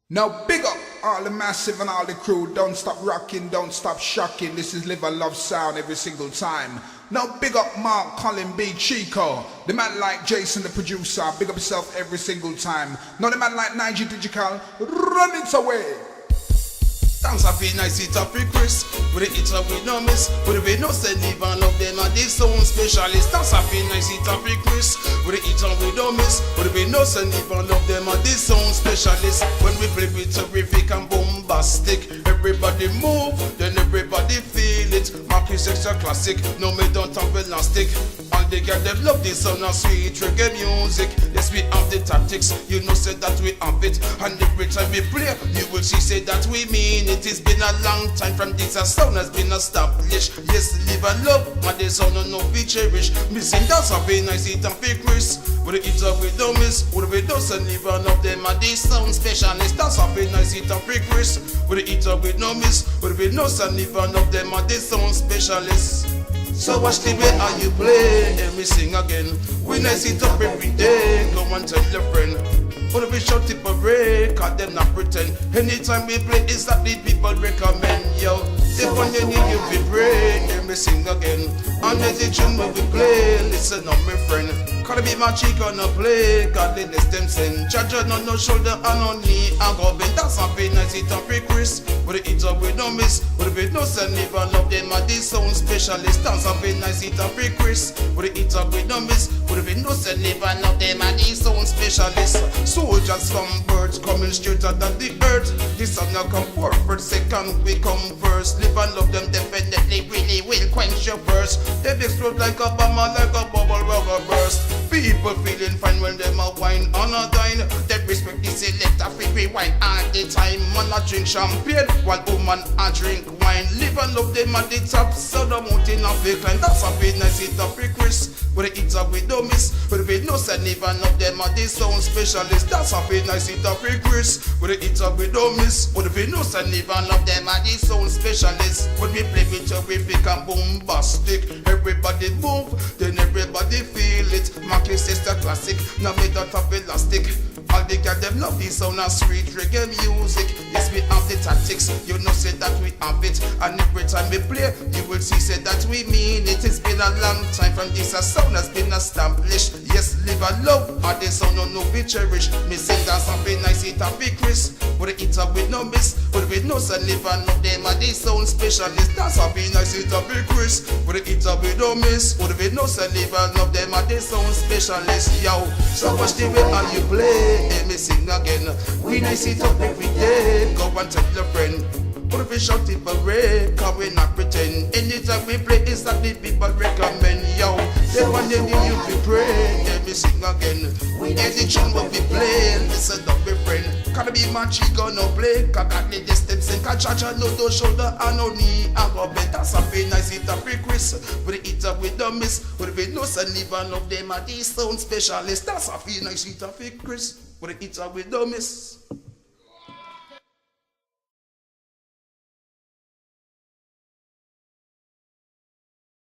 Now big up all the massive and all the crew. Don't stop rocking, don't stop shocking. This is Live and Love sound every single time. Now big up Mark, Colin B, Chico. The man like Jason the producer. Big up yourself every single time. Now the man like Nigie Digikal, run it away. Dance a feel nice, it up with Chris. With the hits we no miss. With the no send even love them and this sound specialist. Dance a feel nice, it up with Chris. With the hits we no miss. With the no send even love them and this sound specialist. When we play with terrific and bombastic, everybody move, then everybody feel it. Marcus extra classic, no me don't have elastic. All the girls them love this sound of sweet reggae music. Yes, we have the tactics, you know say that we have it. And every time we play, you will see say that we mean it. It's been a long time from this sound has been established. Yes, live and love, but this sound no be cherish. Missing that's a very nice it and fake Chris. With the hits we don't miss, with the dos and live and love them and this sound specialist. That's a very nice it and fake Chris. With the hits we don't miss, with the dos and live and love them and this sound specialist. So watch the way how you play and we sing again. We nice it up every day, go and tell your friend. But we shout it for break, cause them not pretend. Anytime we play, it's that the people recommend. Yo, the one you need you be pray, and we sing again. And the tune when we play, listen up my friend. Cause be my cheek on a play, godliness them send. Judge on no shoulder and on knee, and go bend. That's a very nice it up with Chris. With the hits up we don't miss, with the no send even love them and this sound specialist. That's a very nice it up with Chris. With the hits up we don't miss, with the no send even love them and this sound specialist. Soldiers from birds coming straighter than the earth. This song now come forward, second we come first. Live and love them definitely really will quench your thirst. They explode like a bomb or like a bubble rubber burst. People feeling fine when them a wine on a dine. They respect the selector, free rewind all the time. Man a drink champagne while woman a drink wine. Live and love them at the top, so the mountain of the climb. That's a bit nice it up with Chris. With the hits up we don't miss, with the no send even love them at the sound specialist. That's a bit nice it up with Chris. With the hits up we don't miss, with the no send even love them at the sound specialist. When we play with terrific and bombastic, everybody move, then everybody feel it. Marcus sister classic, now me don't have elastic. All the girls them love this sound of sweet reggae music. Yes, we have the tactics, you know say that we have it. And every time we play, you will see say that we mean it. It's been a long time from this sound has been established. Yes, live and love, all the sound no be cherished. Me sing that something nice it a big Chris. With the hit up with no miss, with the no send live and love them and this sound specialist. That's a be nice it a big Chris. With the hit up with no miss, with the no send live and love them and this sound specialist. Yo, so watch the way how you play. Let me sing again. We nice it up every day. Go and tell your friend. But if we shout it for break, cause we not pretend. Anytime we play, it's that the people recommend. Yo, the one you need you be pray. Let me sing again. We need the tune what we play. Listen up my friend. Can't be my cheek no play. Cause got the steps and catch no do shoulder and no knee. And go bend. That's a very nice it up with Chris. With the hit up with the miss. With the no send even of them and these sound specialist. That's a very nice it up with Chris. With the hit up with the miss.